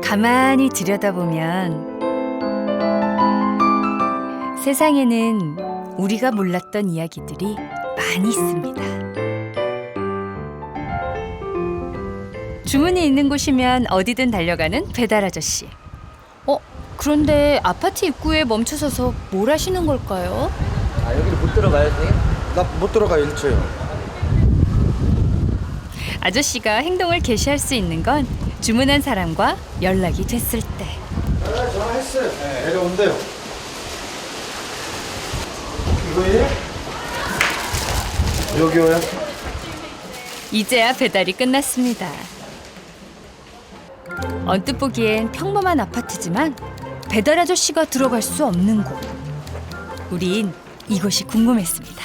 가만히 들여다보면 세상에는 우리가 몰랐던 이야기들이 많이 있습니다. 주문이 있는 곳이면 어디든 달려가는 배달 아저씨. 그런데 아파트 입구에 멈춰서서 뭘 하시는 걸까요? 아, 여기는 못 들어가요, 선생님? 나 못 들어가요, 1초요. 아저씨가 행동을 개시할 수 있는 건 주문한 사람과 연락이 됐을 때. 전화했어요. 네. 내려온대요. 이거예요? 여기요요? 이제야 배달이 끝났습니다. 언뜻 보기엔 평범한 아파트지만 배달 아저씨가 들어갈 수 없는 곳. 우린 이것이 궁금했습니다.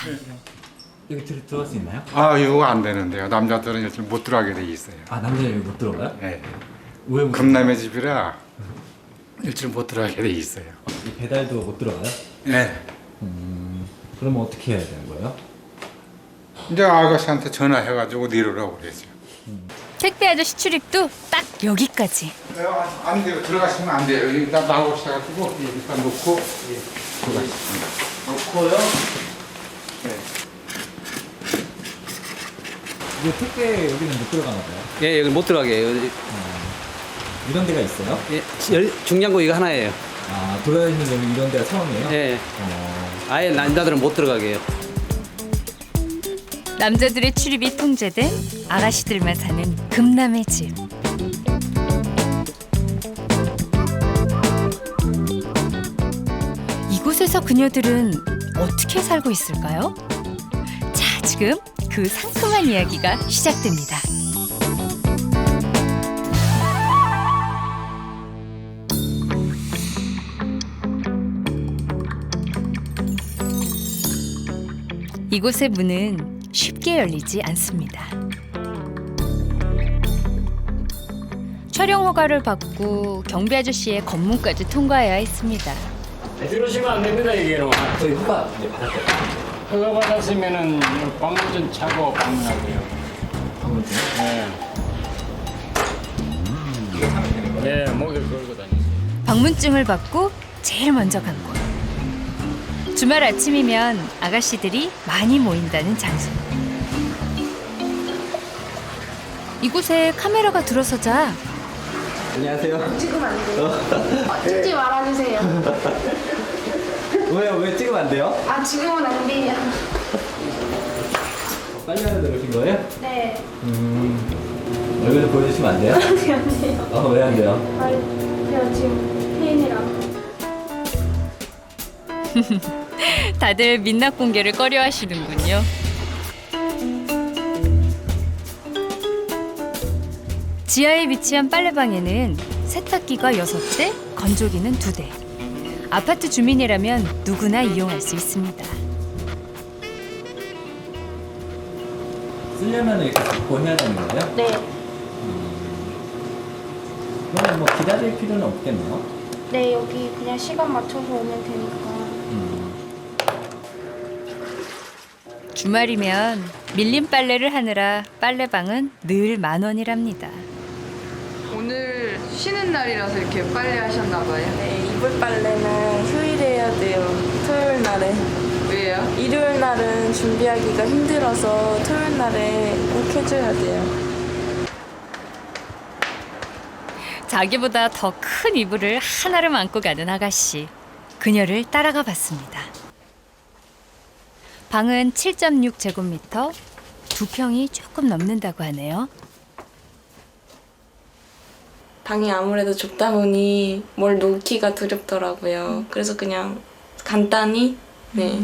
여기 들어갈 수 있나요? 아, 이거 안 되는데요. 남자들은 요즘 못 들어가게 돼 있어요. 아, 남자는 여기 못 들어가요? 네. 왜 못? 금남의 집이라 일주일 못 들어가게 돼 있어요. 이 배달도 못 들어가요? 네. 그러면 어떻게 해야 되는 거예요? 이제 아가씨한테 전화해가지고 내려오라고 그랬죠. 택배 아저씨 출입도 딱 여기까지. 안 돼요. 들어가시면 안 돼요. 일단 나오셔가지고 일단 놓고 들어가겠습니다. 놓고요? 네. 이거 택배 여기는 못 들어가나 봐요? 예, 여기 못 들어가게 해요. 이런 데가 있어요? 예, 중량고 이거 하나예요. 아, 돌아다니는 여기 이런 데가 처음이에요? 예, 어, 아예 남자들은 못 들어가게 해요. 남자들의 출입이 통제된 아가씨들만 사는 금남의 집. 이곳에서 그녀들은 어떻게 살고 있을까요? 자, 지금 그 상큼한 이야기가 시작됩니다. 이곳의 문은 쉽게 열리지 않습니다. 촬영 허가를 받고 경비 아저씨의 검문까지 통과해야 했습니다. 들어오시면 안 됩니다, 이게는. 저희 휴가 이제 받았어요. 허가 받았으면은 방문전 차고 방문하고요. 방문증? 네. 이거 사면 되는 거예요? 네, 목에 걸고 다니세요. 방문증을 받고 제일 먼저 간 곳. 주말 아침이면 아가씨들이 많이 모인다는 장소. 이곳에 카메라가 들어서자 안녕하세요. 찍으면 안 돼요. 찍지 말아주세요. 왜요? 왜 찍으면 안 돼요? 아, 지금은 안 돼요. 빨리 하러 들어오신 거예요? 네. 얼굴 좀 보여주시면 안 돼요? 안 돼요. 왜 안 돼요? 아, 제가 지금 혜인이랑. 다들 민낯 공개를 꺼려하시는군요. 지하에 위치한 빨래방에는 세탁기가 6대, 건조기는 2대. 아파트 주민이라면 누구나 이용할 수 있습니다. 쓰려면 이렇게 잡고 해야 되는 거예요? 네. 그러면 뭐 기다릴 필요는 없겠네요? 네, 여기 그냥 시간 맞춰서 오면 되니까. 주말이면 밀린 빨래를 하느라 빨래방은 늘 10,000원이랍니다. 오늘 쉬는 날이라서 이렇게 빨래 하셨나 봐요. 네, 이불 빨래는 휴일에 해야 돼요. 토요일 날에. 왜요? 일요일 날은 준비하기가 힘들어서 토요일 날에 꼭 해줘야 돼요. 자기보다 더 큰 이불을 하나를 안고 가는 아가씨. 그녀를 따라가 봤습니다. 방은 7.6제곱미터, 2평이 조금 넘는다고 하네요. 방이 아무래도 좁다 보니 뭘 놓기가 두렵더라고요. 그래서 그냥 간단히, 네.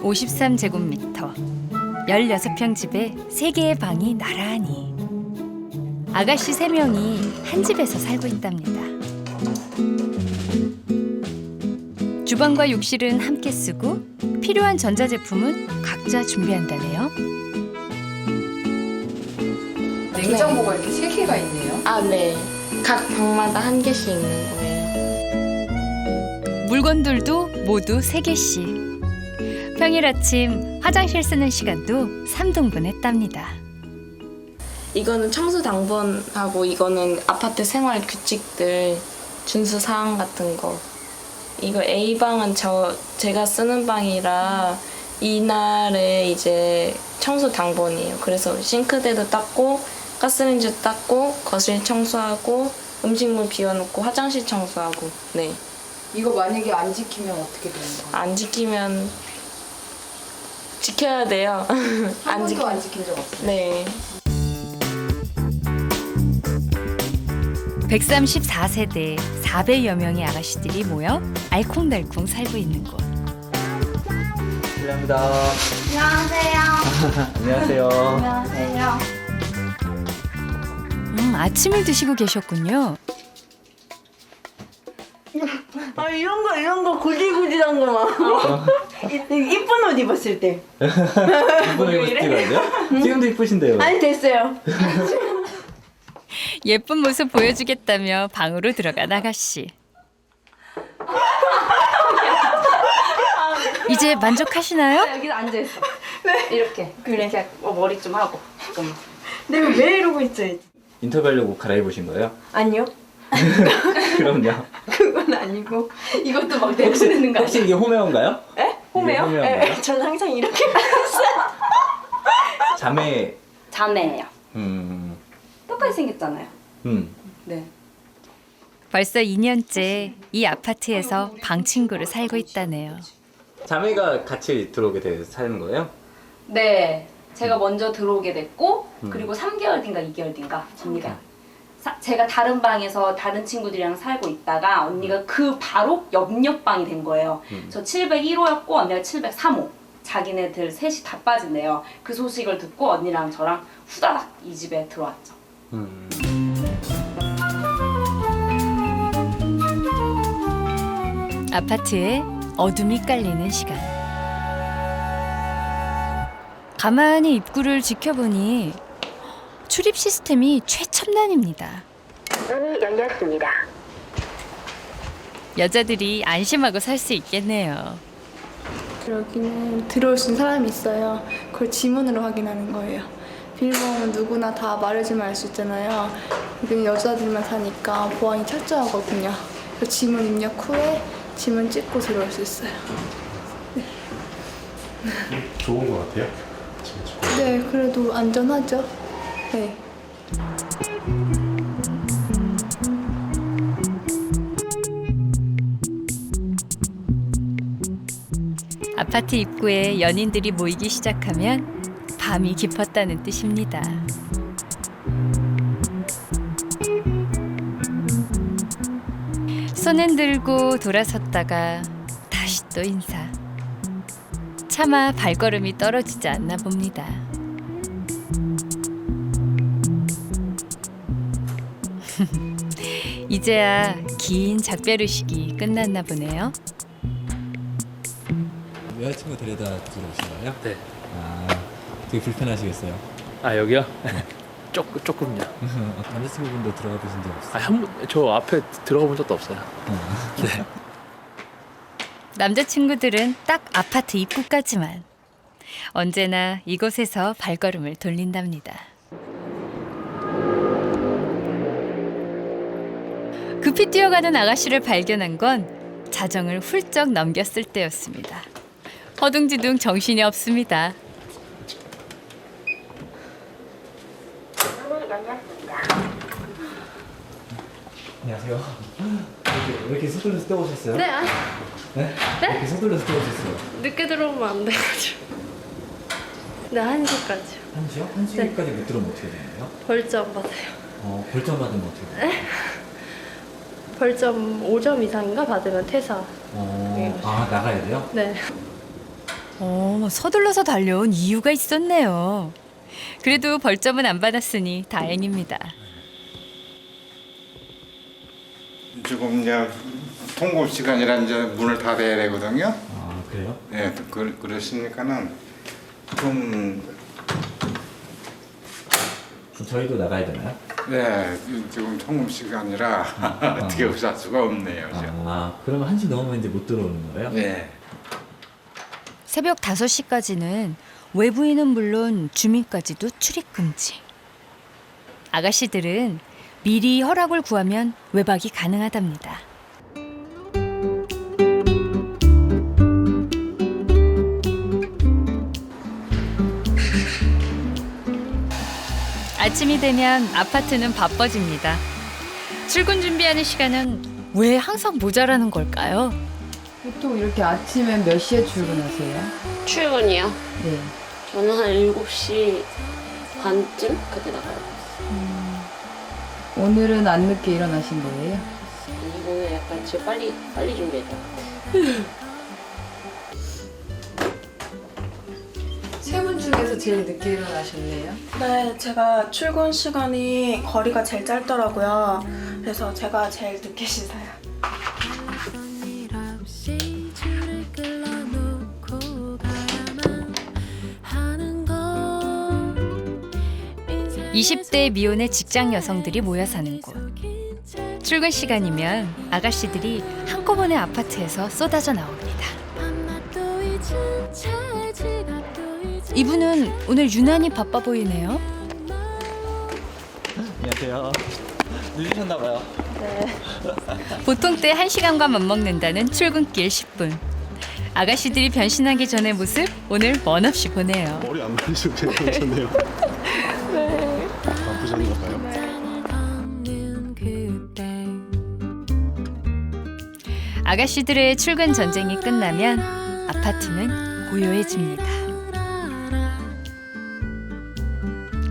53제곱미터, 16평 집에 3개의 방이 나란히. 아가씨 3명이 한 집에서 살고 있답니다. 주방과 욕실은 함께 쓰고 필요한 전자제품은 각자 준비한다네요. 냉장고가 이렇게 3개가 있네요. 아, 네. 각 방마다 한 개씩 있는 거예요. 물건들도 모두 3개씩. 평일 아침 화장실 쓰는 시간도 3등분 했답니다. 이거는 청소 당번하고 이거는 아파트 생활 규칙들 준수 사항 같은 거. 이거 A방은 제가 쓰는 방이라 이날에 이제 청소 당번이에요. 그래서 싱크대도 닦고 가스레인지도 닦고 거실 청소하고 음식물 비워놓고 화장실 청소하고. 네. 이거 만약에 안 지키면 어떻게 되는 거예요? 안 지키면 지켜야 돼요. 한 번도 안 지킨 적 없어요? 네. 134세대 400여 명의 아가씨들이 모여 알콩달콩 살고 있는 곳. 실례합니다. 안녕하세요. 안녕하세요. 안녕하세요. 아침을 드시고 계셨군요. 아 이런 거 구질구질한 거 막. 이쁜 옷 입었을 때. 이분 이거 찍어야 지금도 이쁘신데요. 아니 됐어요. 예쁜 모습 보여주겠다며 방으로 들어간 아가씨. 이제 만족하시나요? 여기 앉아있어. 이렇게. 그래. 이렇게 머리 좀 하고. 잠깐만. 내가 왜 이러고 있어야지? 인터뷰하려고 갈아입으신 거예요? 아니요. 그럼요. 그건 아니고 이것도 막 내보내는 거 혹시 아니야? 이게 홈웨어인가요? 에? 홈웨어? 이게 홈웨어인가요? 에, 전 항상 이렇게 자매. 자매예요. 음. 똑같이 생겼잖아요. 네. 벌써 2년째 이 아파트에서 방 친구로 살고 있다네요. 자매가 같이 들어오게 돼서 사는 거예요? 네. 제가 먼저 들어오게 됐고 그리고 3개월 뒤인가 2개월 뒤인가 언니가 제가 다른 방에서 다른 친구들이랑 살고 있다가 언니가 그 바로 옆 방이 된 거예요. 저 701호였고 언니가 703호. 자기네들 셋이 다 빠진대요. 그 소식을 듣고 언니랑 저랑 후다닥 이 집에 들어왔죠. 아파트에 어둠이 깔리는 시간. 가만히 입구를 지켜보니 출입 시스템이 최첨단입니다. 문이 열렸습니다. 여자들이 안심하고 살 수 있겠네요. 여기는 들어올 수 있는 사람이 있어요. 그걸 지문으로 확인하는 거예요. 비밀번호는 누구나 다 말해주면 알 수 있잖아요. 여기는 여자들만 사니까 보안이 철저하거든요. 그래서 지문 입력 후에 지문 찍고 들어올 수 있어요. 좋은 것 같아요. 네, 그래도 안전하죠. 네. 아파트 입구에 연인들이 모이기 시작하면 밤이 깊었다는 뜻입니다. 손 흔들고 돌아섰다가 다시 또 인사. 차마 발걸음이 떨어지지 않나 봅니다. 이제야 긴 작별 의식이 끝났나 보네요. 여자친구 데려다 들어오신 거예요? 네. 아, 되게 불편하시겠어요. 아 여기요? 조금요. 남자친구분도 들어가 보신 적 없어요? 저 앞에 들어가 본 적도 없어요. 네. 남자친구들은 딱 아파트 입구까지만. 언제나 이곳에서 발걸음을 돌린답니다. 급히 뛰어가는 아가씨를 발견한 건 자정을 훌쩍 넘겼을 때였습니다. 허둥지둥 정신이 없습니다. 안녕하세요. 왜 이렇게 서둘러서 떠오셨어요? 네, 아니, 네? 왜 이렇게 서둘러서 떠오셨어요? 늦게 들어오면 안 돼가지고. 네, 1시까지요. 1시요? 1시까지 못 들어오면 어떻게 되나요? 벌점 받아요. 벌점 받으면 어떻게 돼요? 벌점 5점 이상인가 받으면 퇴사. 나가야 돼요? 네. 서둘러서 달려온 이유가 있었네요. 그래도 벌점은 안 받았으니 다행입니다. 지금 이제 통금 시간이라 이제 문을 닫아야 되거든요. 아, 그래요? 네, 그러시니까는 좀 그럼 저희도 나가야 되나요? 네, 지금 통금 시간이라 어떻게 의사할 수가 없네요. 그러면 1시 넘으면 이제 못 들어오는 거예요? 네. 새벽 5시까지는 외부인은 물론 주민까지도 출입 금지. 아가씨들은 미리 허락을 구하면 외박이 가능하답니다. 아침이 되면 아파트는 바빠집니다. 출근 준비하는 시간은 왜 항상 모자라는 걸까요? 보통 이렇게 아침에 몇 시에 출근하세요? 출근이요? 네. 저는 한 7시 반쯤 그때 나가요. 오늘은 안 늦게 일어나신 거예요? 이거는 약간 진짜 빨리 준비했다. 세 분 중에서 제일 늦게 일어나셨네요? 네, 제가 출근 시간이 거리가 제일 짧더라고요. 그래서 제가 제일 늦게 씻어요. 20대 미혼의 직장 여성들이 모여 사는 곳. 출근 시간이면 아가씨들이 한꺼번에 아파트에서 쏟아져 나옵니다. 이분은 오늘 유난히 바빠 보이네요. 안녕하세요. 늦으셨나 봐요. 보통 때 1시간과 맞먹는다는 출근길 10분. 아가씨들이 변신하기 전의 모습 오늘 멋없이 보네요. 머리 안 말리시고 그냥 오셨네요. 바쁘셨나 봐요. 아가씨들의 출근 전쟁이 끝나면 아파트는 고요해집니다.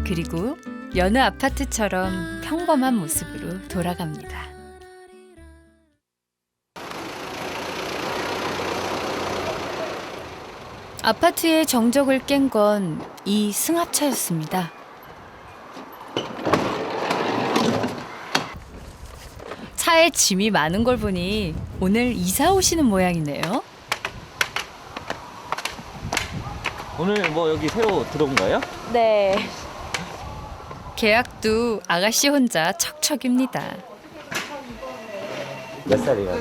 그리고 여느 아파트처럼 평범한 모습으로 돌아갑니다. 아파트의 정적을 깬 건 이 승합차였습니다. 차에 짐이 많은 걸 보니 오늘 이사 오시는 모양이네요. 오늘 뭐 여기 새로 들어온 거예요? 네. 계약도 아가씨 혼자 척척입니다. 몇 살이에요?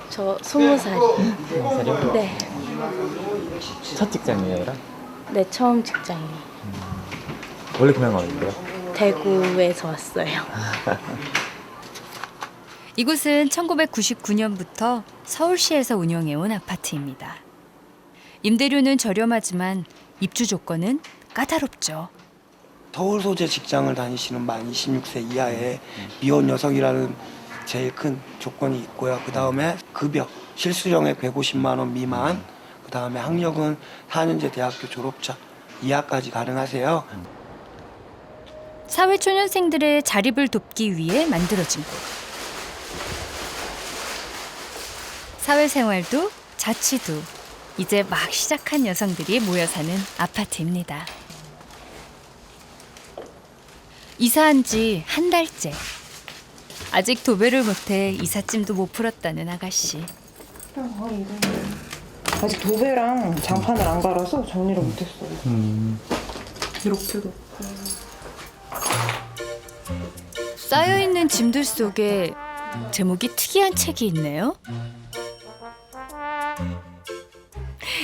저 20살. 20살이요? 네. 첫 직장이에요? 네, 처음 직장이에요. 원래 고향 어디세요? 대구에서 왔어요. 이곳은 1999년부터 서울시에서 운영해온 아파트입니다. 임대료는 저렴하지만 입주 조건은 까다롭죠. 서울 소재 직장을 다니시는 만 26세 이하의 미혼 여성이라는 제일 큰 조건이 있고요. 그 다음에 급여, 실수령액 150만 원 미만, 그 다음에 학력은 4년제 대학교 졸업자 이하까지 가능하세요. 사회초년생들의 자립을 돕기 위해 만들어진 곳. 사회생활도 자취도 이제 막 시작한 여성들이 모여 사는 아파트입니다. 이사한 지 한 달째. 아직 도배를 못해 이삿짐도 못 풀었다는 아가씨. 아직 도배랑 장판을 안 갈아서 정리를 못했어요. 이렇게도. 쌓여있는 짐들 속에 제목이 특이한 책이 있네요.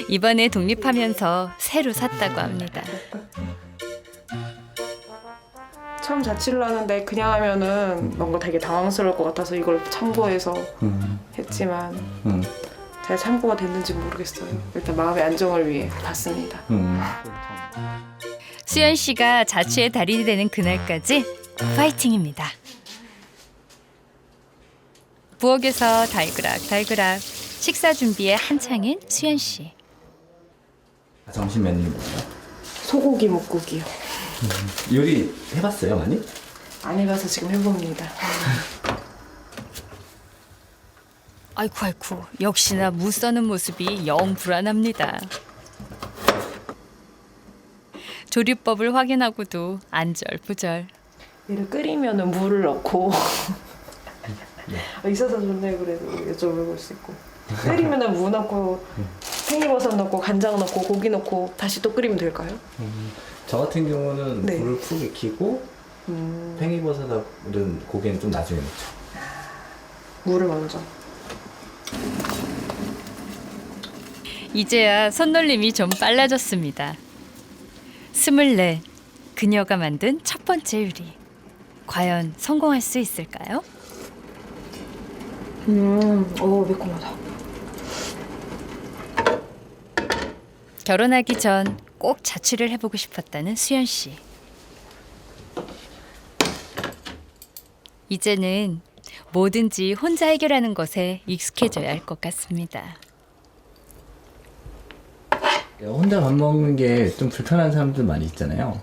이번에 독립하면서 새로 샀다고 합니다. 처음 자취를 하는데 그냥 하면은 뭔가 되게 당황스러울 것 같아서 이걸 참고해서 했지만 잘 참고가 됐는지 모르겠어요. 일단 마음의 안정을 위해 봤습니다. 수연 씨가 자취의 달인이 되는 그날까지 파이팅입니다. 부엌에서 달그락 식사 준비에 한창인 수연 씨. 점심 메뉴는 뭐예요? 소고기 묵국이요. 요리 해봤어요 많이? 안 해봐서 지금 해봅니다. 아이쿠 역시나 무 써는 모습이 영 불안합니다. 조리법을 확인하고도 안절부절. 얘를 끓이면은 물을 넣고 있어서 좋네 그래도 여쭤볼 수 있고 끓이면은 무 넣고 팽이버섯 넣고 간장 넣고 고기 넣고 다시 또 끓이면 될까요? 저 같은 경우는 네. 불을 푹 익히고 팽이버섯은 고기는 좀 나중에 넣죠. 물을 먼저. 이제야 손놀림이 좀 빨라졌습니다. 24, 그녀가 만든 첫 번째 요리. 과연 성공할 수 있을까요? 매콤하다. 결혼하기 전 꼭 자취를 해보고 싶었다는 수연 씨. 이제는 뭐든지 혼자 해결하는 것에 익숙해져야 할 것 같습니다. 혼자 밥 먹는 게 좀 불편한 사람들 많이 있잖아요.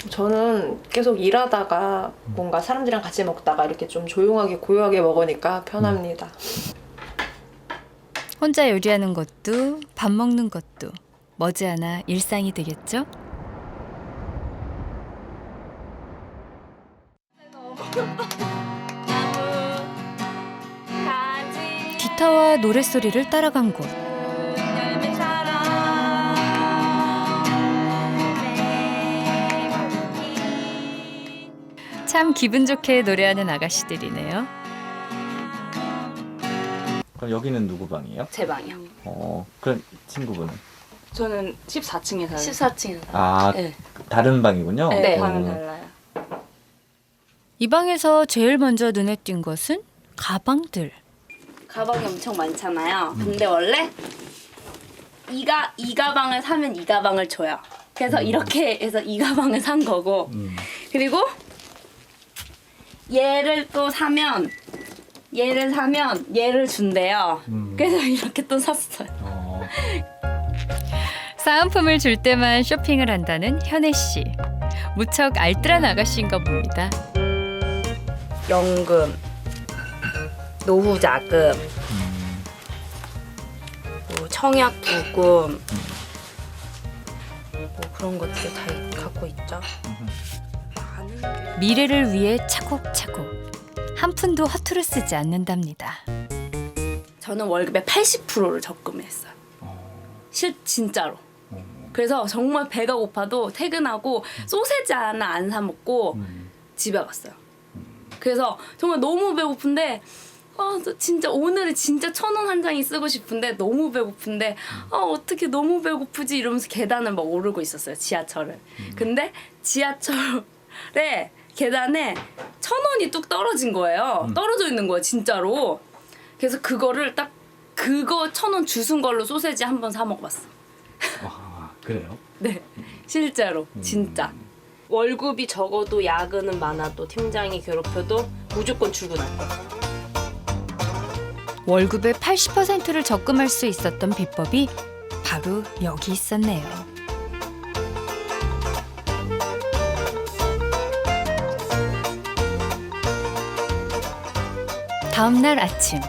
저는 계속 일하다가 뭔가 사람들이랑 같이 먹다가 이렇게 좀 조용하게 고요하게 먹으니까 편합니다. 혼자 요리하는 것도 밥 먹는 것도 머지않아 일상이 되겠죠? 기타와 노랫소리를 따라간 곳. 참 기분 좋게 노래하는 아가씨들이네요. 그럼 여기는 누구 방이에요? 제 방이요. 그럼 친구분은? 저는 14층에 살아요. 14층에 살아요. 아, 네. 다른 방이군요? 네, 방은 달라요. 이 방에서 제일 먼저 눈에 띈 것은 가방들. 가방이 엄청 많잖아요. 근데 원래 이 가방을 사면 이 가방을 줘요. 그래서 이렇게 해서 이 가방을 산 거고 그리고 얘를 또 사면 얘를 준대요. 그래서 이렇게 또 샀어요. 사은품을 줄 때만 쇼핑을 한다는 현애 씨. 무척 알뜰한 아가씨인가 봅니다. 연금, 노후 자금, 뭐 청약부금, 뭐 그런 것들 다 갖고 있죠. 미래를 위해 차곡차곡 한 푼도 허투루 쓰지 않는답니다. 저는 월급의 80%를 적금했어요. 진짜로. 그래서 정말 배가 고파도 퇴근하고 소세지 하나 안 사 먹고 집에 갔어요. 그래서 정말 너무 배고픈데 진짜 오늘은 진짜 1,000원 한 장이 쓰고 싶은데 너무 배고픈데 어떻게 너무 배고프지 이러면서 계단을 막 오르고 있었어요. 지하철을. 근데 지하철에 계단에 1,000원이 뚝 떨어진 거예요. 떨어져 있는 거예요, 진짜로. 그래서 그거를 딱 그거 1,000원 주순 걸로 소세지 한 번 사 먹어봤어. 그래요? 네, 실제로 진짜. 월급이 적어도 야근은 많아도 팀장이 괴롭혀도 무조건 출근할 거야. 월급의 80%를 적금할 수 있었던 비법이 바로 여기 있었네요. 다음 날 아침.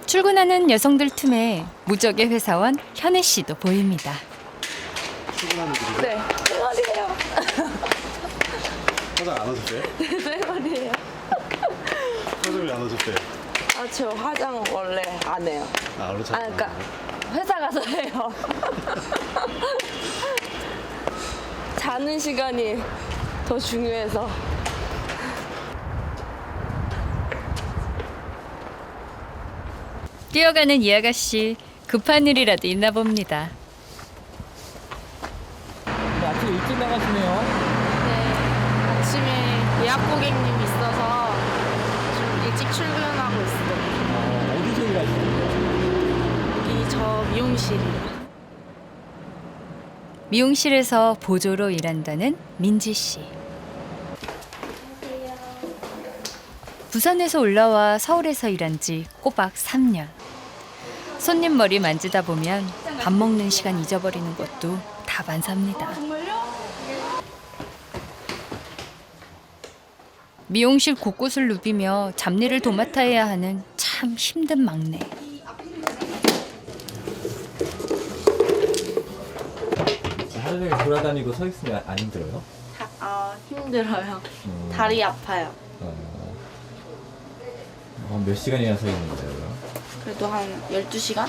출근하는 여성들 틈에 무적의 회사원 현애 씨도 보입니다. 네, 생활이에요. 화장 안 하셨어요? 네, 생활이에요. 화장 왜 안 하셨어요? 저 화장 원래 안 해요. 원래 잘 안 그러니까 회사 가서 해요. 자는 시간이 더 중요해서. 뛰어가는 이 아가씨 급한 일이라도 있나 봅니다. 아침에 일찍 나가시네요. 네, 아침에 예약 고객님 있어서 좀 일찍 출근하고 있어요. 어디서 일하시는 거예요? 여기 저 미용실이요. 미용실에서 보조로 일한다는 민지 씨. 부산에서 올라와 서울에서 일한 지 꼬박 3년. 손님 머리 만지다 보면 밥 먹는 시간 잊어버리는 것도 다반사입니다. 미용실 곳곳을 누비며 잡일을 도맡아 해야 하는 참 힘든 막내. 하루 종일 돌아다니고 서 있으면 안 힘들어요? 힘들어요. 다리 아파요. 몇 시간이나 서 있는 거예요? 그럼? 그래도 한 12시간?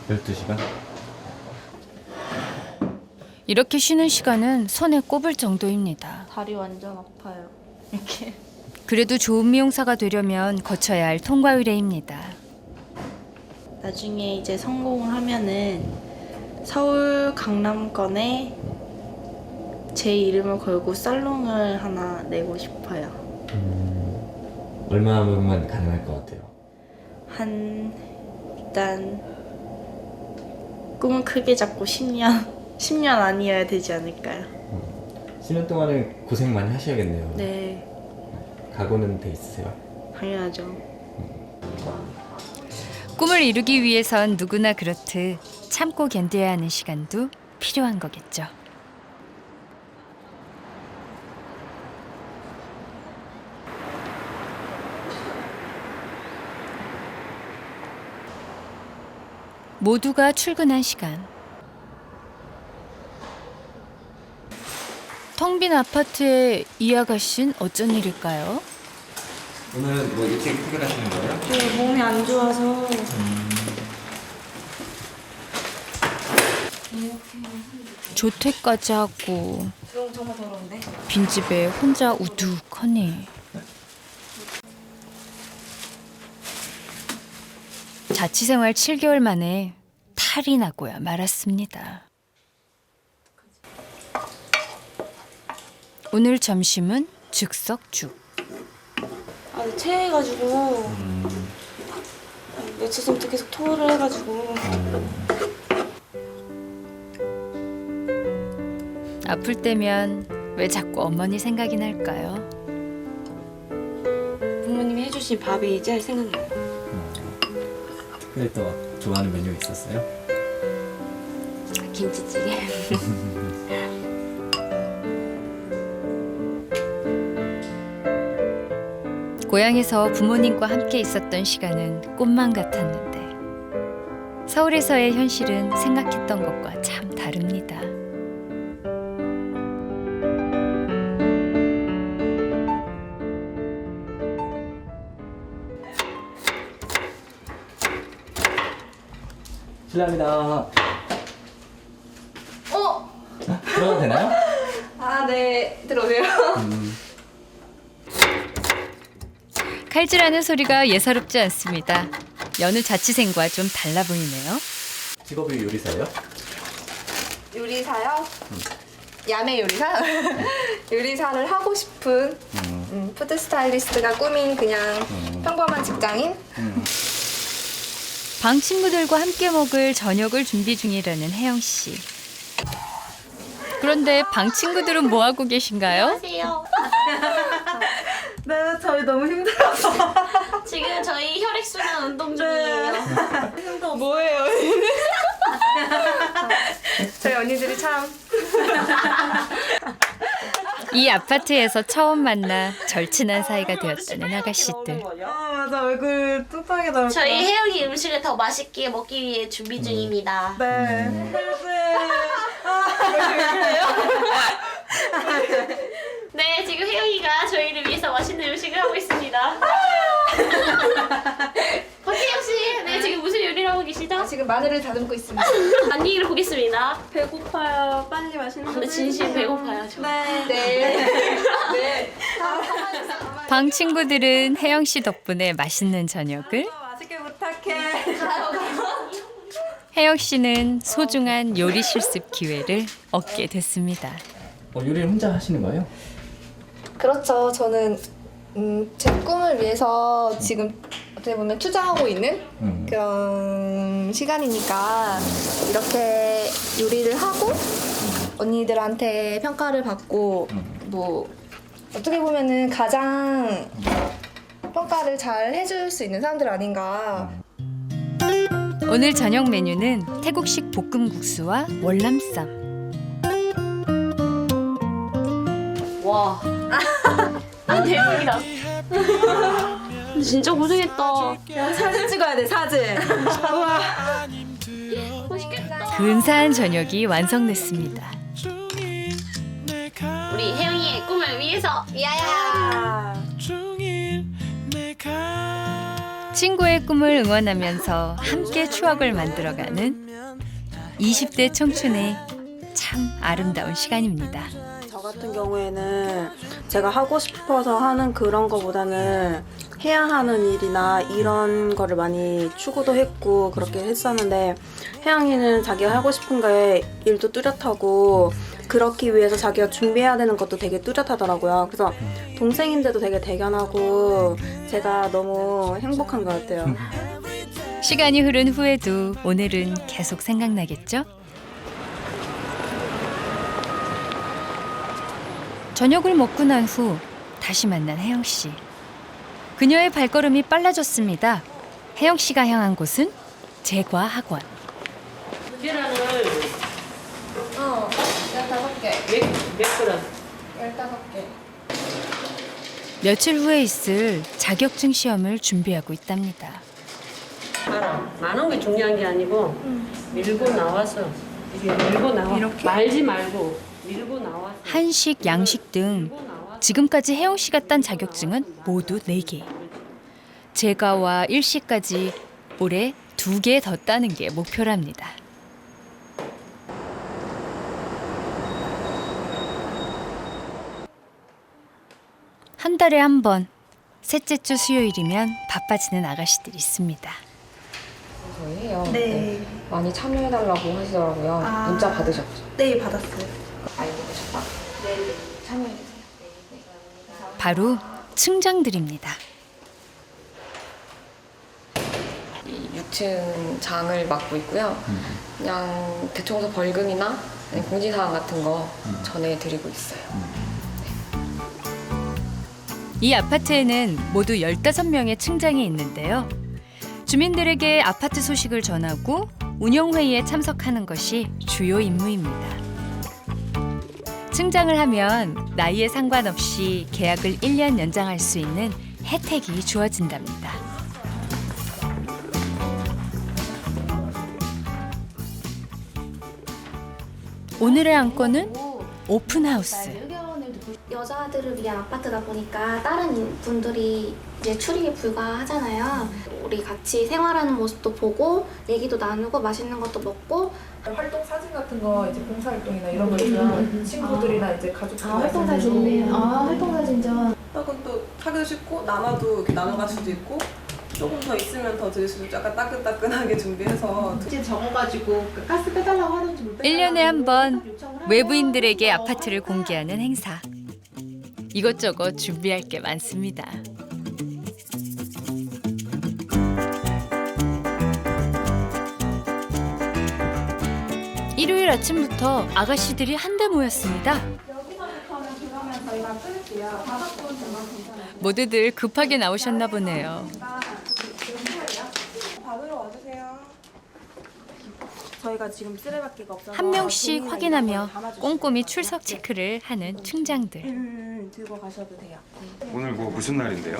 12시간? 이렇게 쉬는 시간은 손에 꼽을 정도입니다. 다리 완전 아파요. 이렇게. 그래도 좋은 미용사가 되려면 거쳐야 할 통과 의례입니다. 나중에 이제 성공을 하면은 서울 강남권에 제 이름을 걸고 살롱을 하나 내고 싶어요. 얼마면 가능할 것 같아요? 일단 꿈은 크게 잡고 10년 아니어야 되지 않을까요? 10년 동안은 고생 많이 하셔야겠네요. 네, 각오는 돼 있으세요? 당연하죠. 꿈을 이루기 위해선 누구나 그렇듯 참고 견뎌야 하는 시간도 필요한 거겠죠. 모두가 출근한 시간. 텅 빈 아파트에 이 아가씨는 어쩐 일일까요? 오늘은 뭐 일찍 퇴근하시는 거예요? 네, 몸이 안 좋아서. 조퇴까지 하고 정말 더러운데? 빈집에 혼자 우두커니. 자취생활 7개월 만에 탈이 나고야 말았습니다. 오늘 점심은 즉석죽. 아주 체해가지고 며칠 전부터 계속 토를 해가지고. 아플 때면 왜 자꾸 어머니 생각이 날까요? 부모님이 해주신 밥이 제일 생각나요. 특별히 또 좋아하는 메뉴 있었어요? 김치찌개. 고향에서 부모님과 함께 있었던 시간은 꿈만 같았는데 서울에서의 현실은 생각했던 것과 참 다릅니다. 실례합니다. 들어가도 되나요? 아, 네. 들어오세요. 칼질하는 소리가 예사롭지 않습니다. 여느 자취생과 좀 달라 보이네요. 직업이 요리사예요? 요리사요? 야매 요리사? 요리사를 하고 싶은 푸드 스타일리스트가 꿈인 그냥 평범한 직장인? 방 친구들과 함께 먹을 저녁을 준비 중이라는 혜영 씨. 그런데 방 친구들은 뭐 하고 계신가요? 안녕하세요. 네, 저희 너무 힘들어서. 지금 저희 혈액순환 운동 중이에요. 뭐예요? 저희 언니들이 참. 이 아파트에서 처음 만나 절친한 사이가 되었다는 아가씨들. 아, 맞아. 얼굴 뚱뚱하게 나올 저희 혜영이 음식을 더 맛있게 먹기 위해 준비 중입니다. 네. 네, 지금 혜영이가 저희를 위해서 맛있는 음식을 하고 있습니다. 박혜영 씨, 네, 지금 무슨 요리를 하고 계시죠? 지금 마늘을 다듬고 있습니다. 안녕히를 보겠습니다. 배고파요. 빨리 맛있는 거. 근데 진심 배고파요, 저. 네. 네. 방 친구들은 혜영 씨 덕분에 맛있는 저녁을, 맛있게 부탁해. 혜영 씨는 소중한 요리 실습 기회를 얻게 됐습니다. 요리를 혼자 하시는 거예요? 그렇죠. 저는 제 꿈을 위해서 지금 어떻게 보면 투자하고 있는 그런 시간이니까 이렇게 요리를 하고 언니들한테 평가를 받고 뭐 어떻게 보면은 가장 평가를 잘 해줄 수 있는 사람들 아닌가. 오늘 저녁 메뉴는 태국식 볶음국수와 월남쌈. 와. 대박이다. 진짜 고생했다. 사진 찍어야 돼, 사진. 우와. 맛있겠다. 근사한 저녁이 완성됐습니다. 우리 혜영이의 꿈을 위해서 위하여. 친구의 꿈을 응원하면서 함께 추억을 만들어가는 20대 청춘의 참 아름다운 시간입니다. 저 같은 경우에는 제가 하고 싶어서 하는 그런 거보다는 해야 하는 일이나 이런 거를 많이 추구도 했고 그렇게 했었는데 혜영이는 자기가 하고 싶은 거에 일도 뚜렷하고 그렇기 위해서 자기가 준비해야 되는 것도 되게 뚜렷하더라고요. 그래서 동생인데도 되게 대견하고 제가 너무 행복한 것 같아요. 시간이 흐른 후에도 오늘은 계속 생각나겠죠? 저녁을 먹고 난 후 다시 만난 혜영 씨. 그녀의 발걸음이 빨라졌습니다. 혜영 씨가 향한 곳은 제과 학원. 계란을 15개. 몇 그램? 15개. 며칠 후에 있을 자격증 시험을 준비하고 있답니다. 알아. 많은 게 중요한 게 아니고 밀고 나와서 이게 밀고 나와. 이렇게? 말지 말고 밀고 나와서. 한식, 양식 등 지금까지 혜영 씨가 딴 자격증은 모두 4개. 제과와 일식까지 올해 2개 더 따는 게 목표랍니다. 한 달에 한 번, 셋째 주 수요일이면 바빠지는 아가씨들이 있습니다. 저희 해요. 네. 많이 참여해달라고 하시더라고요. 아. 문자 받으셨죠? 네, 받았어요. 알고 계셨다? 네. 참여해주세요. 바로 층장들입니다. 이 6층 장을 맡고 있고요. 그냥 대청소 벌금이나 공지사항 같은 거 전해드리고 있어요. 이 아파트에는 모두 15명의 층장이 있는데요. 주민들에게 아파트 소식을 전하고 운영회의에 참석하는 것이 주요 임무입니다. 층장을 하면 나이에 상관없이 계약을 1년 연장할 수 있는 혜택이 주어진답니다. 오늘의 안건은 오픈하우스. 여자들을 위한 아파트다 보니까 다른 분들이 이제 출입이 불가하잖아요. 우리 같이 생활하는 모습도 보고 얘기도 나누고 맛있는 것도 먹고 활동 사진 같은 거 이제 봉사활동이나 이런 거 있으면 친구들이나 이제 가족들 활동 사진. 활동 사진전. 그럼 또 하기도 쉽고 나눠도 이렇게 나눠갈 수도 있고 조금 더 있으면 더 드실 수도 있고 약간 따끈따끈하게 준비해서 이제 적어가지고 가스 빼달라고 하는지 1년에 한 번 외부인들에게 아파트를 공개하는 행사. 이것저것 준비할 게 많습니다. 일요일 아침부터 아가씨들이 한데 모였습니다. 모두들 급하게 나오셨나 보네요. 받으러 와주세요. 저희가 지금 쓰레받기가 없어서 한 명씩 확인하며 꼼꼼히 출석 체크를 하는 층장들. 들고 가셔도 돼요. 오늘 뭐 무슨 날인데요?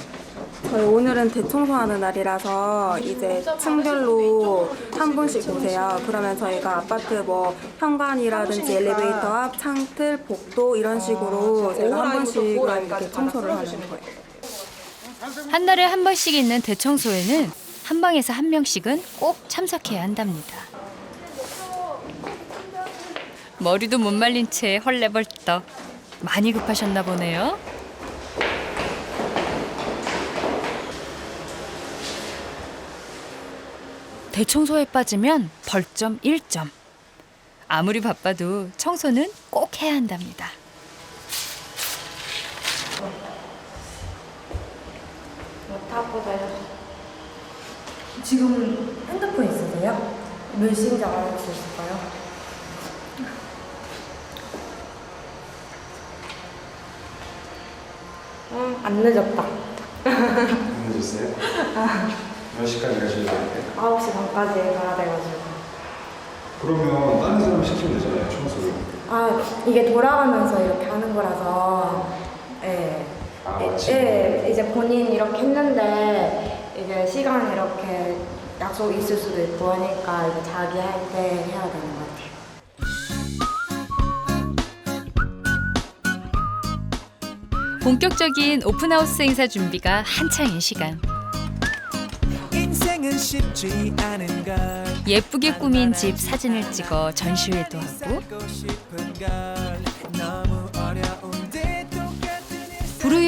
저희 오늘은 대청소하는 날이라서 이제 층별로 한 분씩 오세요. 그러면 저희가 아파트 뭐 현관이라든지 엘리베이터 앞, 창틀, 복도 이런 식으로 제가 한 번씩 이렇게 청소를 하는 거예요. 한 달에 한 번씩 있는 대청소에는 한 방에서 한 명씩은 꼭 참석해야 한답니다. 머리도 못 말린 채 헐레벌떡. 많이 급하셨나 보네요. 대청소에 빠지면 벌점 1점. 아무리 바빠도 청소는 꼭 해야 한답니다. 지금 핸드폰 있으세요? 몇 시인지 알아볼 수 있을까요? 안 늦었다. 안 늦었어요? 몇 시까지 가셔야 되는데? 9시 반까지 가야 돼가지고. 그러면 다른 사람 시키면 되잖아요, 청소를. 이게 돌아가면서 이렇게 하는 거라서, 예. 예, 이제 본인 이렇게 했는데, 이제 시간 이렇게 약속 있을 수도 있고 하니까 이제 자기 할 때 해야 되는 것 같아요. 본격적인 오픈하우스 행사 준비가 한창인 시간. 예쁘게 꾸민 집 사진을 찍어 전시회도 하고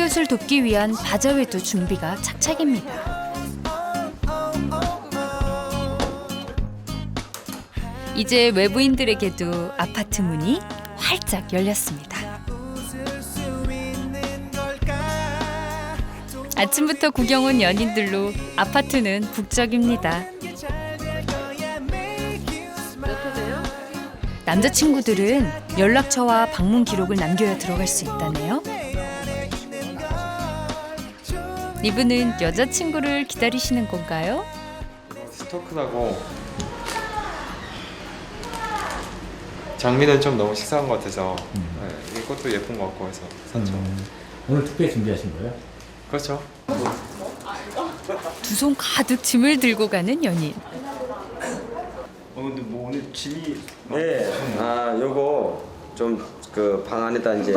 이웃을 돕기 위한 바자회도 준비가 착착입니다. 이제 외부인들에게도 아파트 문이 활짝 열렸습니다. 아침부터 구경 온 연인들로 아파트는 북적입니다. 남자친구들은 연락처와 방문 기록을 남겨야 들어갈 수 있다네요. 이분은 여자친구를 기다리시는 건가요? 스토크라고 장미는 좀 너무 식상한 것 같아서 네, 이것도 예쁜 것 같고 해서 샀죠. 오늘 특별히 준비하신 거예요? 그렇죠. 두 손 가득 짐을 들고 가는 연인. 근데 뭐 오늘 짐이 네, 요거 좀 그 방 안에다 이제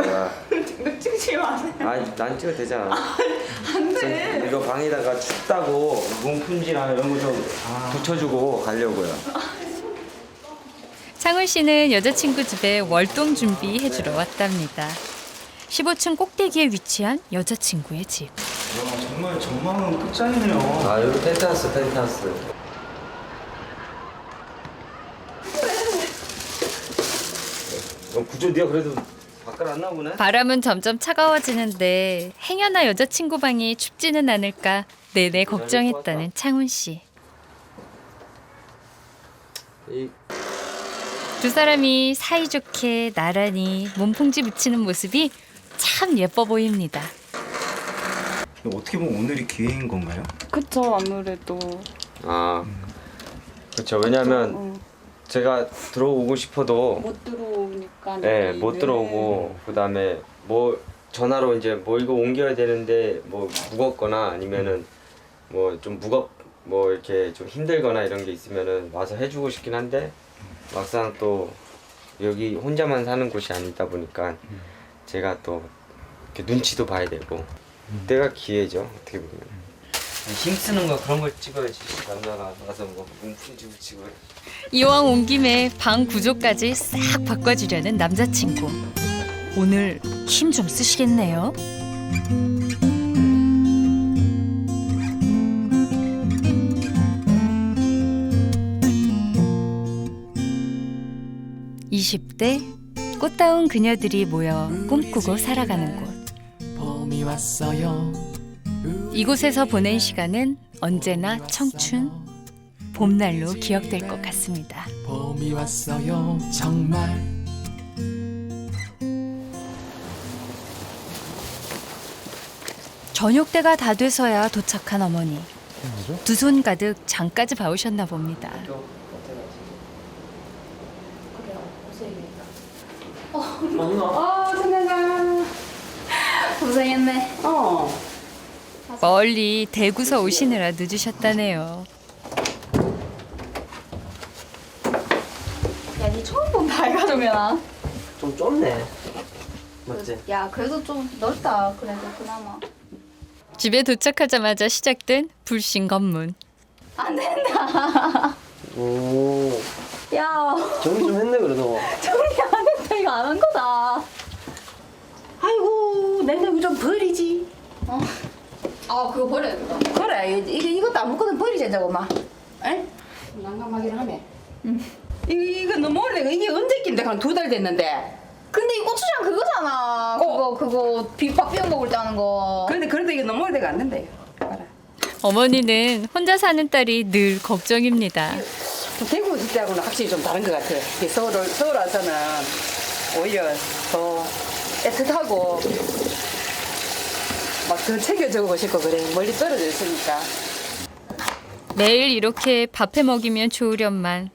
찍지 마세요. 난 찍어도 되잖아. 안 돼. 이거 방에다가 춥다고 문풍지나 이런 거 좀 붙여주고 가려고요. 창훈 씨는 여자친구 집에 월동 준비해주러 왔답니다. 15층 꼭대기에 위치한 여자친구의 집. 정말 전망은 끝장이네요. 여기 펜트하우스. 구조 네가 그래도 밖을 안 나오네. 바람은 점점 차가워지는데 행여나 여자친구 방이 춥지는 않을까 내내 걱정했다는 창훈 씨. 두 사람이 사이좋게 나란히 몸풍지 붙이는 모습이 참 예뻐 보입니다. 어떻게 보면 오늘이 기회인 건가요? 그쵸, 아무래도. 그렇죠. 왜냐면 제가 들어오고 싶어도 못 들어오니까. 네, 못 들어오고 그다음에 뭐 전화로 이제 뭐 이거 옮겨야 되는데 뭐 무겁거나 아니면은 뭐 좀 뭐 이렇게 좀 힘들거나 이런 게 있으면은 와서 해주고 싶긴 한데 막상 또 여기 혼자만 사는 곳이 아니다 보니까 제가 또 이렇게 눈치도 봐야 되고 그때가 기회죠. 어떻게 보면 힘쓰는 거 그런 걸 찍어야지. 남자가 나가서 뭐 몸풀지 붙이고. 이왕 온 김에 방 구조까지 싹 바꿔주려는 남자친구. 오늘 힘 좀 쓰시겠네요. (20대) 꽃다운 그녀들이 모여 꿈꾸고 살아가는 곳. 이곳에서 보낸 시간은 언제나 청춘, 봄날로 기억될 것 같습니다. 봄이 왔어요 정말. 저녁 때가 다 돼서야 도착한 어머니. 두 손 가득 장까지 봐오셨나 봅니다. 생각나. 고생했네. 멀리 대구서 오시느라 늦으셨다네요. 야, 니 처음 본다 이가 정연아. 좀 좁네. 맞지? 야, 그래도 좀 넓다. 그래도 그나마. 집에 도착하자마자 시작된 불신 검문. 안 된다. 오. 야. 정리 좀 했네 그래도. 정리 안 했다. 이거 안 한 거다. 아이고, 내가 이거 좀 버리지. 그거 버려야 된다. 그래, 이것도 아무거나 버리자, 저거 막. 에? 난감하긴 하네. 이거 너무 오래된 거, 이게 언제 낀데? 한 2달 됐는데. 근데 이 고추장 그거잖아. 그거 비밥 비벼 먹을 때 하는 거. 그런데 그래도 이게 너무 오래된 거안 된대. 어머니는 혼자 사는 딸이 늘 걱정입니다. 대구 있을 때하고는 확실히 좀 다른 것 같아. 서울 와서는 오히려 더 애틋하고 막 더 챙겨주고 싶고 그래. 멀리 떨어져 있으니까. 매일 이렇게 밥해 먹이면 좋으련만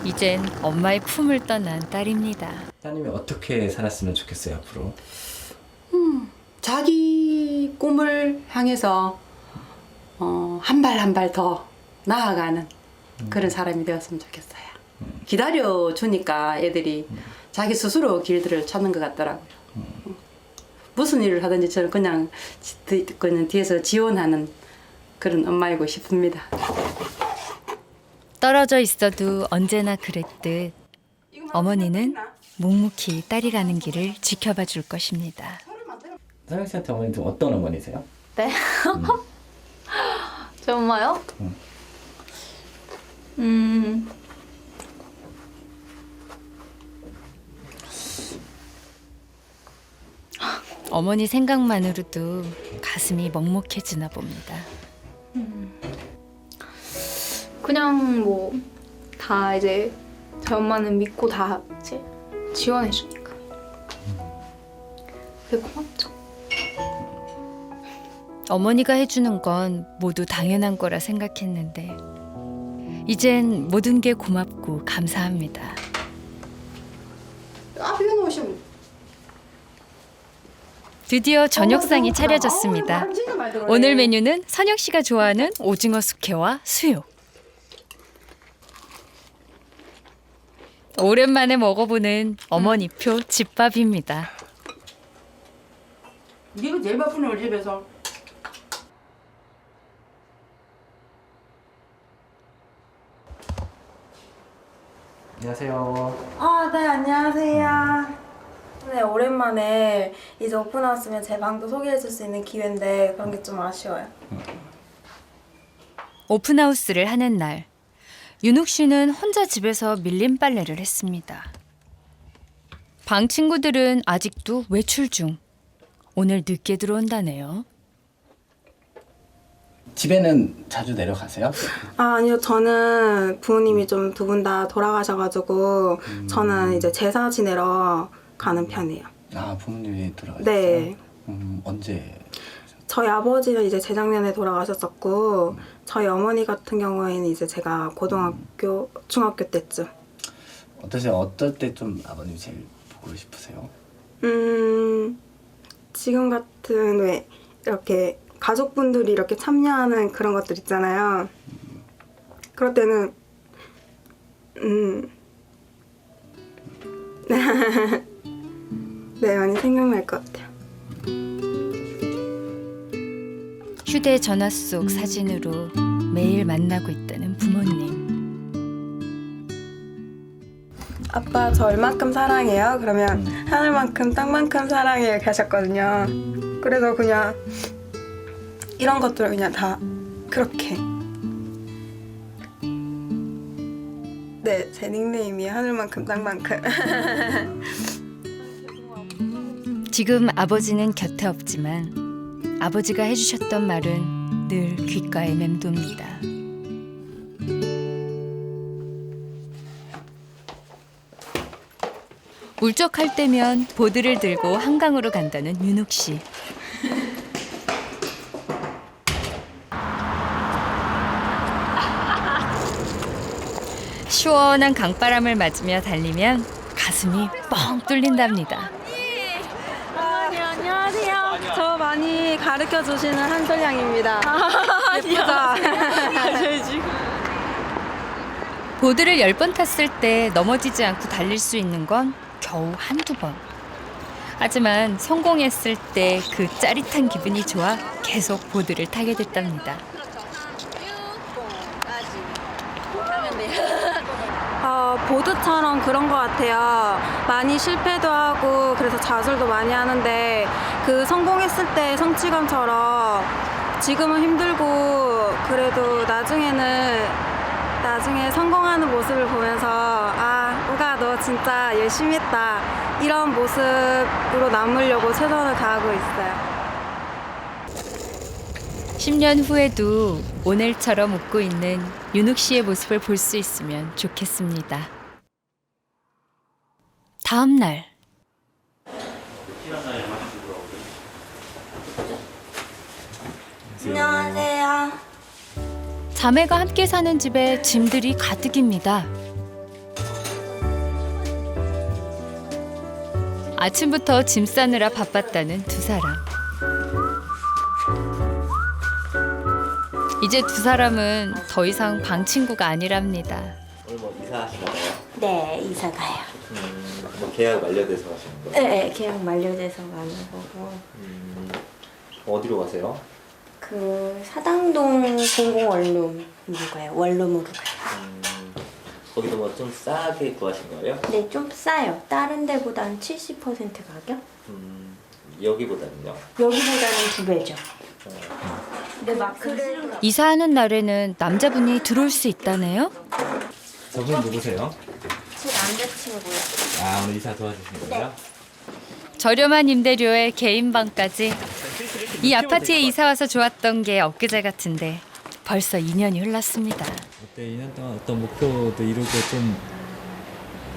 이젠 엄마의 품을 떠난 딸입니다. 따님이 어떻게 살았으면 좋겠어요 앞으로? 자기 꿈을 향해서 한 발 한 발 더 나아가는 그런 사람이 되었으면 좋겠어요. 기다려 주니까 애들이 자기 스스로 길들을 찾는 것 같더라고요. 무슨 일을 하든지 저는 그냥 뒤에서 지원하는 그런 엄마이고 싶습니다. 떨어져 있어도 언제나 그랬듯 어머니는 묵묵히 딸이 가는 길을 지켜봐 줄 것입니다. 서영 씨한테 어머니 좀 어떤 어머니세요? 네? 제 엄마요? 어머니 생각만으로도 가슴이 먹먹해지나 봅니다. 그냥 뭐 다 이제 제 엄마는 믿고 다 이제 지원해 주니까 되게 고맙죠. 어머니가 해주는 건 모두 당연한 거라 생각했는데 이젠 모든 게 고맙고 감사합니다. 비워놓으시면 드디어 저녁상이 차려졌습니다. 오늘 메뉴는 선영 씨가 좋아하는 오징어 숙회와 수육. 오랜만에 먹어보는 어머니표 집밥입니다. 네가 제일 바쁘네 우리 집에서. 안녕하세요. 네, 안녕하세요. 네, 오랜만에 이제 오픈하우스면 제 방도 소개해줄 수 있는 기회인데 그런 게 좀 아쉬워요. 오픈하우스를 하는 날, 윤욱 씨는 혼자 집에서 밀린 빨래를 했습니다. 방 친구들은 아직도 외출 중. 오늘 늦게 들어온다네요. 집에는 자주 내려가세요? 아니요, 저는 부모님이 좀 두 분 다 돌아가셔가지고 저는 이제 제사 지내러 가는 편이에요. 아, 부모님이 돌아가셨어요? 네. 언제? 저희 아버지는 이제 재작년에 돌아가셨었고 저희 어머니 같은 경우에는 이제 제가 고등학교, 중학교 때쯤. 어떠세요? 어떨 때 좀 아버님 제일 보고 싶으세요? 지금 같은 왜 이렇게 가족분들이 이렇게 참여하는 그런 것들 있잖아요. 그럴 때는 네, 많이 생각날 것 같아요. 휴대전화 속 사진으로 매일 만나고 있다는 부모님. 아빠 저 얼만큼 사랑해요? 그러면 하늘만큼 땅만큼 사랑해요 이렇게 하셨거든요. 그래서 그냥 이런 것들을 그냥 다 그렇게. 네, 제 닉네임이 하늘만큼 땅만큼. 지금 아버지는 곁에 없지만 아버지가 해주셨던 말은 늘 귓가에 맴돕니다. 울적할 때면 보드를 들고 한강으로 간다는 윤욱 씨. 시원한 강바람을 맞으며 달리면 가슴이 뻥 뚫린답니다. 안녕하세요. 저 많이 가르쳐 주시는 한솔양입니다. 예쁘죠? 보드를 10번 탔을 때 넘어지지 않고 달릴 수 있는 건 겨우 한두 번. 하지만 성공했을 때 그 짜릿한 기분이 좋아 계속 보드를 타게 됐답니다. 보드처럼 그런 것 같아요. 많이 실패도 하고 그래서 좌절도 많이 하는데 그 성공했을 때 성취감처럼 지금은 힘들고 그래도 나중에 성공하는 모습을 보면서 아, 우가 너 진짜 열심히 했다 이런 모습으로 남으려고 최선을 다하고 있어요. 10년 후에도 오늘처럼 웃고 있는 윤욱 씨의 모습을 볼 수 있으면 좋겠습니다. 다음 날. 안녕하세요. 자매가 함께 사는 집에 짐들이 가득입니다. 아침부터 짐 싸느라 바빴다는 두 사람. 이제 두 사람은 더 이상 방 친구가 아니랍니다. 오늘 뭐 이사하시나 봐요? 네, 이사 가요. 뭐 계약 만료돼서 하시는 거예요? 네, 계약 만료돼서 가는 거고. 어디로 가세요? 그 사당동 공공원룸으로 가요. 원룸으로 가요. 거기도 뭐 좀 싸게 구하신 거예요? 네, 좀 싸요. 다른 데보단 70% 가격? 여기보다는요? 여기보다는 2배죠. 근데 막 그래 이사하는 날에는 남자분이 들어올 수 있다네요. 저분 누구세요? 제 남자친구요. 아, 오늘 이사 도와주신 거예요? 저렴한 임대료에 개인 방까지. 이 아파트에 이사 와서 좋았던 게 엊그제 같은데 벌써 2년이 흘렀습니다. 어때 2년 동안 어떤 목표도 이루고 좀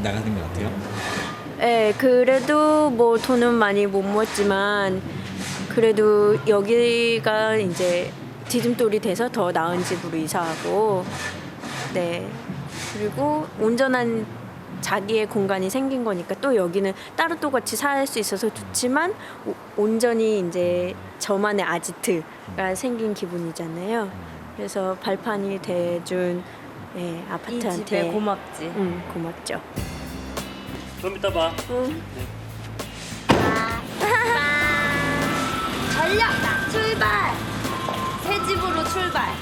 나가는 것 같아요? 네, 그래도 뭐 돈은 많이 못 모았지만 그래도 여기가 이제 디딤돌이 돼서 더 나은 집으로 이사하고, 네, 그리고 온전한 자기의 공간이 생긴 거니까 또 여기는 따로 또 같이 살 수 있어서 좋지만 온전히 이제 저만의 아지트가 생긴 기분이잖아요. 그래서 발판이 돼준 아파트한테 이 집에 고맙지. 응, 고맙죠. 좀 이따 봐. 응. 전력 출발! 새 집으로 출발!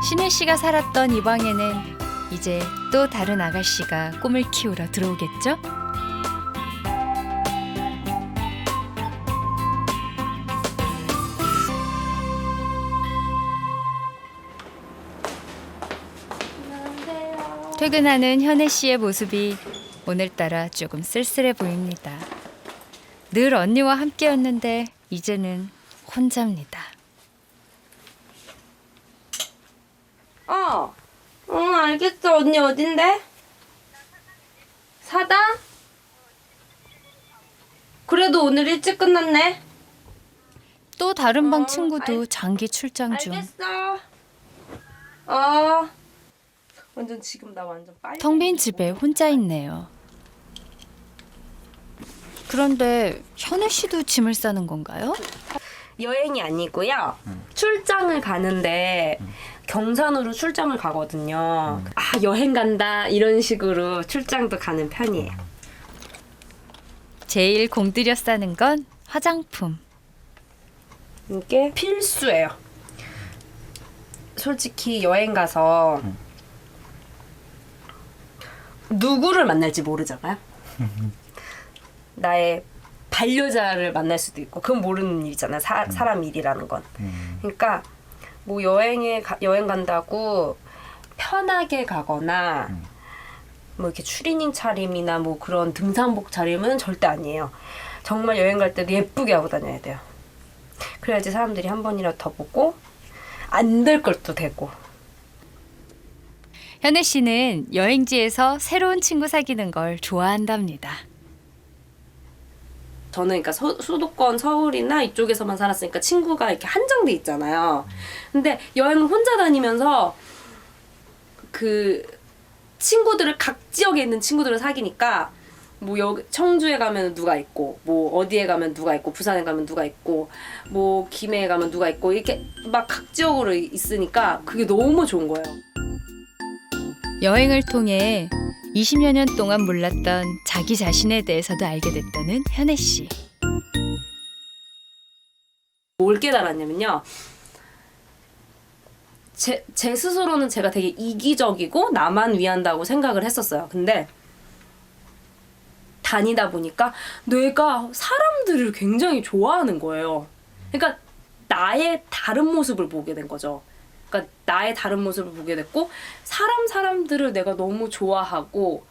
신혜 씨가 살았던 이 방에는 이제 또 다른 아가씨가 꿈을 키우러 들어오겠죠? 퇴근하는 현혜 씨의 모습이 오늘따라 조금 쓸쓸해 보입니다. 늘 언니와 함께였는데 이제는 혼자입니다. 응, 알겠어. 언니 어딘데? 사당? 그래도 오늘 일찍 끝났네. 또 다른 방 친구도 장기 출장 중. 알겠어. 완전 지금 나 완전 빨리. 텅 빈 집에 혼자 있네요. 그런데 현혜 씨도 짐을 싸는 건가요? 여행이 아니고요. 출장을 가는데 경산으로 출장을 가거든요. 여행 간다 이런 식으로 출장도 가는 편이에요. 제일 공들여 싸는 건 화장품. 이게 필수예요. 솔직히 여행 가서 누구를 만날지 모르잖아요. 나의 반려자를 만날 수도 있고 그건 모르는 일이잖아. 사람 일이라는 건. 그러니까 뭐 여행 간다고 편하게 가거나 뭐 이렇게 추리닝 차림이나 뭐 그런 등산복 차림은 절대 아니에요. 정말 여행 갈 때도 예쁘게 하고 다녀야 돼요. 그래야지 사람들이 한 번이라도 더 보고 안 될 것도 되고. 현혜 씨는 여행지에서 새로운 친구 사귀는 걸 좋아한답니다. 저는 그러니까 수도권 서울이나 이쪽에서만 살았으니까 친구가 이렇게 한정돼 있잖아요. 근데 여행을 혼자 다니면서 그 친구들을 각 지역에 있는 친구들을 사귀니까 뭐 여기 청주에 가면 누가 있고 뭐 어디에 가면 누가 있고 부산에 가면 누가 있고 뭐 김해에 가면 누가 있고 이렇게 막 각 지역으로 있으니까 그게 너무 좋은 거예요. 여행을 통해 20여 년 동안 몰랐던 자기 자신에 대해서도 알게 됐다는 현혜 씨. 뭘 깨달았냐면요. 제 스스로는 제가 되게 이기적이고 나만 위한다고 생각을 했었어요. 근데 다니다 보니까 내가 사람들을 굉장히 좋아하는 거예요. 그러니까 나의 다른 모습을 보게 된 거죠. 그러니까 나의 다른 모습을 보게 됐고 사람들을 내가 너무 좋아하고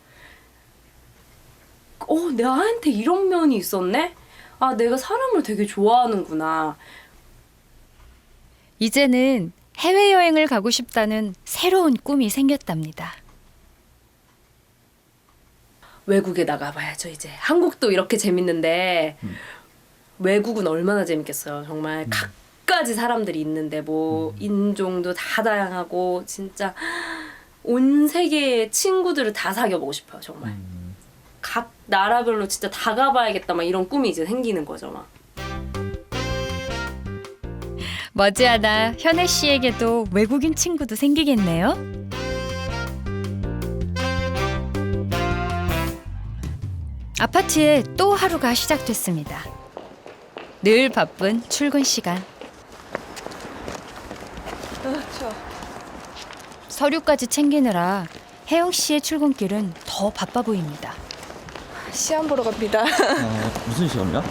나한테 이런 면이 있었네? 내가 사람을 되게 좋아하는구나. 이제는 해외여행을 가고 싶다는 새로운 꿈이 생겼답니다. 외국에 나가봐야죠 이제. 한국도 이렇게 재밌는데 외국은 얼마나 재밌겠어요. 정말 각가지 사람들이 있는데 뭐 인종도 다 다양하고 진짜 온 세계의 친구들을 다 사귀어보고 싶어요. 정말. 각 나라별로 진짜 다 가봐야겠다 막 이런 꿈이 이제 생기는 거죠. 막. 머지않아 현혜 씨에게도 외국인 친구도 생기겠네요. 아파트에 또 하루가 시작됐습니다. 늘 바쁜 출근 시간. 추워. 서류까지 챙기느라 혜영 씨의 출근길은 더 바빠 보입니다. 시험 보러 갑니다. 무슨 시험이요?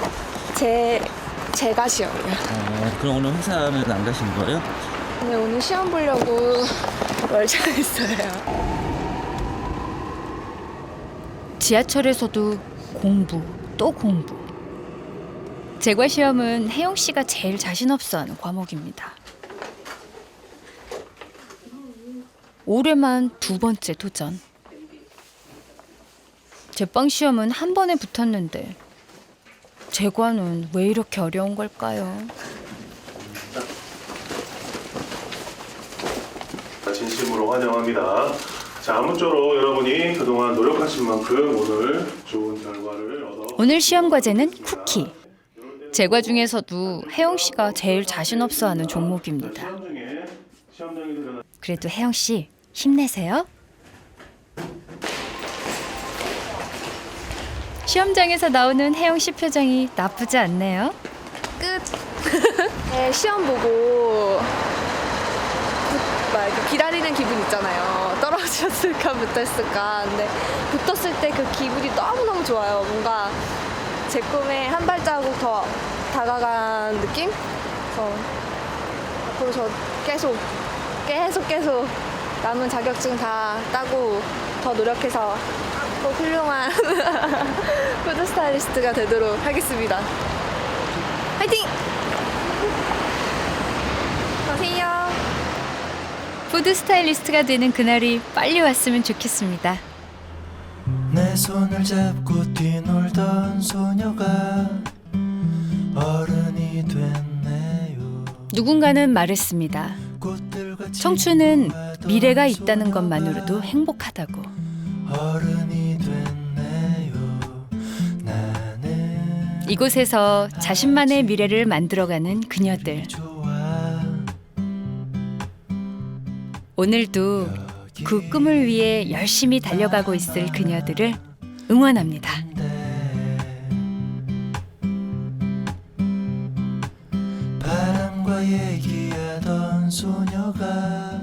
제가 시험이요. 그럼 오늘 회사는 안 가시는 거예요? 네, 오늘 시험 보려고 멀쩡했어요. 지하철에서도 공부 또 공부. 재과 시험은 혜영 씨가 제일 자신 없어하는 과목입니다. 올해만 2번째 도전. 제빵 시험은 한 번에 붙었는데 재과는 왜 이렇게 어려운 걸까요? 진심으로 환영합니다. 자, 아무쪼록 여러분이 그동안 노력하신 만큼 오늘 좋은 결과를 얻어. 오늘 시험 과제는 쿠키. 재과 중에서도 혜영 씨가 제일 자신 없어하는 종목입니다. 그래도 혜영 씨 힘내세요. 시험장에서 나오는 혜영 씨 표정이 나쁘지 않네요. 끝. 네, 시험 보고 막 이렇게 기다리는 기분 있잖아요. 떨어졌을까 붙었을까. 근데 붙었을 때 그 기분이 너무너무 좋아요. 뭔가 제 꿈에 한 발자국 더 다가간 느낌? 그래서 앞으로 저 계속 남은 자격증 다 따고 더 노력해서 꼭 훌륭한 푸드 스타일리스트가 되도록 하겠습니다. 화이팅! 가세요. 푸드 스타일리스트가 되는 그날이 빨리 왔으면 좋겠습니다. 내 손을 잡고 뛰놀던 소녀가 어른이 됐네요. 누군가는 말했습니다. 청춘은 미래가 있다는 것만으로도 행복하다고. 어른이 됐네요. 나는 이곳에서 자신만의 미래를 만들어가는 그녀들. 오늘도 그 꿈을 위해 열심히 달려가고 있을 그녀들을 응원합니다. 바람과 얘기하던 소녀가